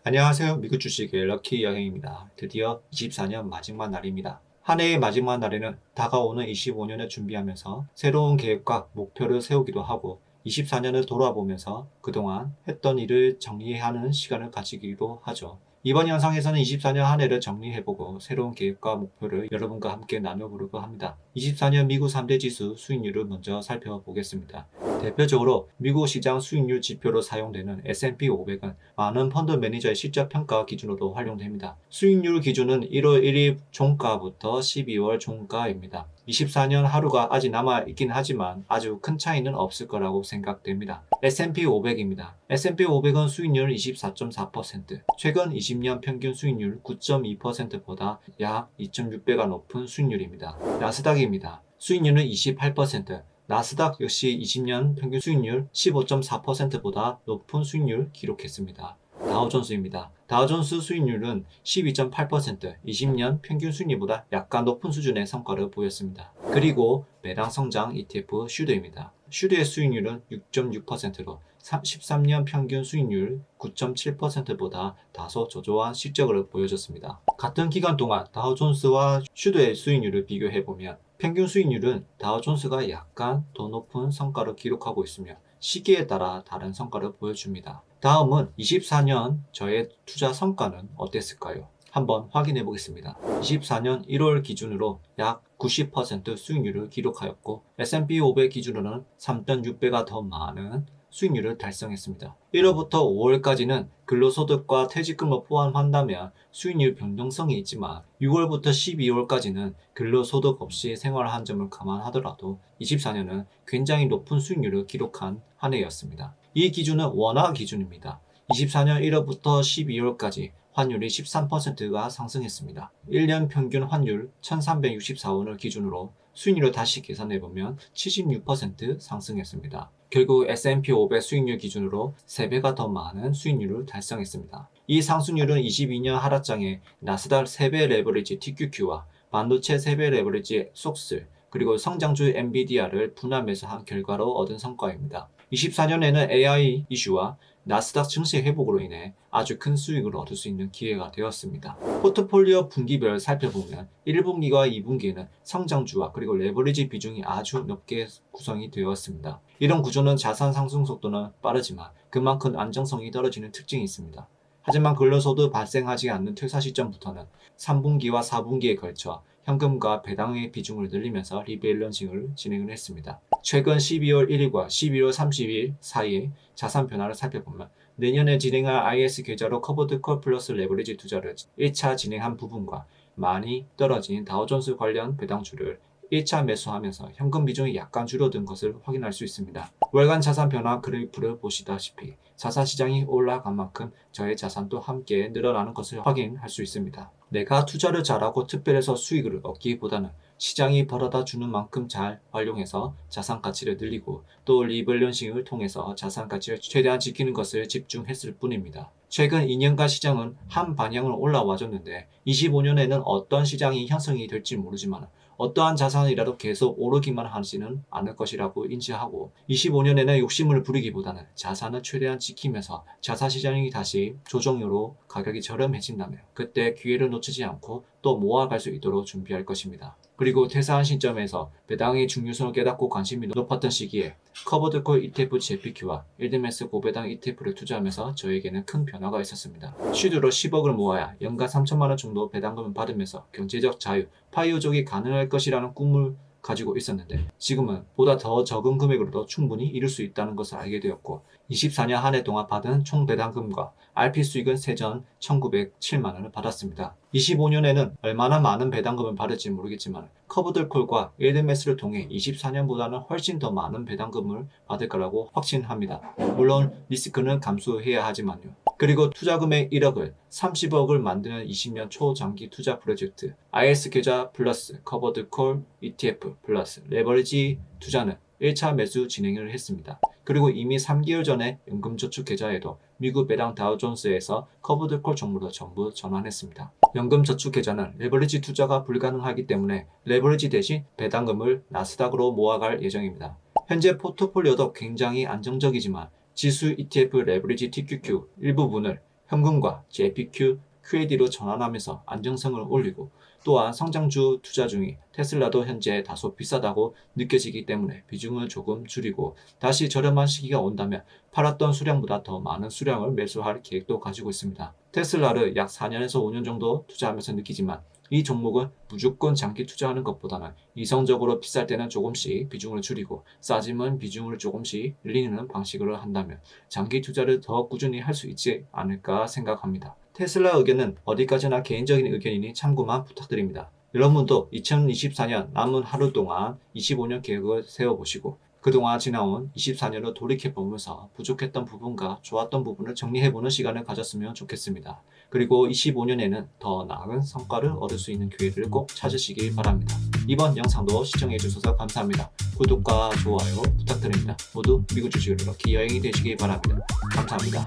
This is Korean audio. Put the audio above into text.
안녕하세요. 미국 주식의 럭키 여행입니다. 드디어 24년 마지막 날입니다. 한 해의 마지막 날에는 다가오는 25년을 준비하면서 새로운 계획과 목표를 세우기도 하고 24년을 돌아보면서 그동안 했던 일을 정리하는 시간을 가지기도 하죠. 이번 영상에서는 24년 한 해를 정리해보고 새로운 계획과 목표를 여러분과 함께 나눠보려고 합니다. 24년 미국 3대 지수 수익률을 먼저 살펴보겠습니다. 대표적으로 미국 시장 수익률 지표로 사용되는 S&P 500은 많은 펀드 매니저의 실적 평가 기준으로 활용됩니다. 수익률 기준은 1월 1일 종가부터 12월 종가입니다. 24년 하루가 아직 남아있긴 하지만 아주 큰 차이는 없을 거라고 생각됩니다. S&P 500입니다. S&P 500은 수익률 24.4%, 최근 20년 평균 수익률 9.2%보다 약 2.6배가 높은 수익률입니다. 나스닥입니다. 수익률은 28%, 나스닥 역시 20년 평균 수익률 15.4%보다 높은 수익률 기록했습니다. 다우존스입니다. 다우존스 수익률은 12.8%, 20년 평균 수익률보다 약간 높은 수준의 성과를 보였습니다. 그리고 배당 성장 ETF 슈드입니다. 슈드의 수익률은 6.6%로 13년 평균 수익률 9.7%보다 다소 저조한 실적을 보여줬습니다. 같은 기간 동안 다우존스와 슈드의 수익률을 비교해보면 평균 수익률은 다우존스가 약간 더 높은 성과를 기록하고 있으며 시기에 따라 다른 성과를 보여줍니다. 다음은 24년 저의 투자 성과는 어땠을까요? 한번 확인해 보겠습니다. 24년 1월 기준으로 약 90% 수익률을 기록하였고 S&P 500 기준으로는 3.6배가 더 많은 수익률을 달성했습니다. 1월부터 5월까지는 근로소득과 퇴직금을 포함한다면 수익률 변동성이 있지만 6월부터 12월까지는 근로소득 없이 생활한 점을 감안하더라도 24년은 굉장히 높은 수익률을 기록한 한 해였습니다. 이 기준은 원화 기준입니다. 24년 1월부터 12월까지 환율이 13%가 상승했습니다. 1년 평균 환율 1364원을 기준으로 수익률을 다시 계산해보면 76% 상승했습니다. 결국 S&P 500 수익률 기준으로 3배가 더 많은 수익률을 달성했습니다. 이 상승률은 22년 하락장에 나스닥 3배 레버리지 TQQ와 반도체 3배 레버리지 속스, 그리고 성장주 엔비디아를 분할해서 한 결과로 얻은 성과입니다. 24년에는 AI 이슈와 나스닥 증시 회복으로 인해 아주 큰 수익을 얻을 수 있는 기회가 되었습니다. 포트폴리오 분기별 살펴보면 1분기와 2분기에는 성장주와 그리고 레버리지 비중이 아주 높게 구성이 되었습니다. 이런 구조는 자산 상승 속도는 빠르지만 그만큼 안정성이 떨어지는 특징이 있습니다. 하지만 근로소득 발생하지 않는 퇴사 시점부터는 3분기와 4분기에 걸쳐 현금과 배당의 비중을 늘리면서 리밸런싱을 진행을 했습니다. 최근 12월 1일과 12월 30일 사이에 자산 변화를 살펴보면 내년에 진행할 IS 계좌로 커버드 콜 플러스 레버리지 투자를 1차 진행한 부분과 많이 떨어진 다우존스 관련 배당주를 1차 매수하면서 현금 비중이 약간 줄어든 것을 확인할 수 있습니다. 월간 자산 변화 그래프를 보시다시피 자산 시장이 올라간 만큼 저의 자산도 함께 늘어나는 것을 확인할 수 있습니다. 내가 투자를 잘하고 특별해서 수익을 얻기보다는 시장이 벌어다 주는 만큼 잘 활용해서 자산 가치를 늘리고 또 리밸런싱을 통해서 자산 가치를 최대한 지키는 것을 집중했을 뿐입니다. 최근 2년간 시장은 한 방향으로 올라와줬는데 25년에는 어떤 시장이 형성이 될지 모르지만 어떠한 자산이라도 계속 오르기만 하지는 않을 것이라고 인지하고 25년에는 욕심을 부리기보다는 자산을 최대한 지키면서 자산시장이 다시 조정으로 가격이 저렴해진다면 그때 기회를 놓치지 않고 또 모아갈 수 있도록 준비할 것입니다. 그리고 퇴사한 시점에서 배당의 중요성을 깨닫고 관심이 높았던 시기에 커버드콜 ETF JPQ와 1드메스 고배당 ETF를 투자하면서 저에게는 큰 변화가 있었습니다. 슈드로 10억을 모아야 연간 3천만원 정도 배당금을 받으면서 경제적 자유, 파이어족이 가능할 것이라는 꿈을 가지고 있었는데 지금은 보다 더 적은 금액으로도 충분히 이룰 수 있다는 것을 알게 되었고 24년 한 해 동안 받은 총 배당금과 RP 수익은 세전 1907만원을 받았습니다. 25년에는 얼마나 많은 배당금을 받을지 모르겠지만 커브들콜과 일드메스를 통해 24년보다는 훨씬 더 많은 배당금을 받을 거라고 확신합니다. 물론 리스크는 감수해야 하지만요. 그리고 투자금액 1억을 30억을 만드는 20년 초장기 투자 프로젝트 IS 계좌 플러스 커버드콜 ETF 플러스 레버리지 투자는 1차 매수 진행을 했습니다. 그리고 이미 3개월 전에 연금저축계좌에도 미국 배당 다우존스에서 커버드콜 종목으로 전부 전환했습니다. 연금저축계좌는 레버리지 투자가 불가능하기 때문에 레버리지 대신 배당금을 나스닥으로 모아갈 예정입니다. 현재 포트폴리오도 굉장히 안정적이지만 지수 ETF 레버리지 TQQ 일부분을 현금과 JPQ, QAD로 전환하면서 안정성을 올리고 또한 성장주 투자 중인 테슬라도 현재 다소 비싸다고 느껴지기 때문에 비중을 조금 줄이고 다시 저렴한 시기가 온다면 팔았던 수량보다 더 많은 수량을 매수할 계획도 가지고 있습니다. 테슬라를 약 4년에서 5년 정도 투자하면서 느끼지만 이 종목은 무조건 장기 투자하는 것보다는 이성적으로 비쌀 때는 조금씩 비중을 줄이고 싸지면 비중을 조금씩 늘리는 방식으로 한다면 장기 투자를 더 꾸준히 할 수 있지 않을까 생각합니다. 테슬라 의견은 어디까지나 개인적인 의견이니 참고만 부탁드립니다. 여러분도 2024년 남은 하루 동안 25년 계획을 세워보시고 그동안 지나온 24년을 돌이켜보면서 부족했던 부분과 좋았던 부분을 정리해보는 시간을 가졌으면 좋겠습니다. 그리고 25년에는 더 나은 성과를 얻을 수 있는 기회를 꼭 찾으시길 바랍니다. 이번 영상도 시청해주셔서 감사합니다. 구독과 좋아요 부탁드립니다. 모두 미국 주식으로 럭키 여행이 되시길 바랍니다. 감사합니다.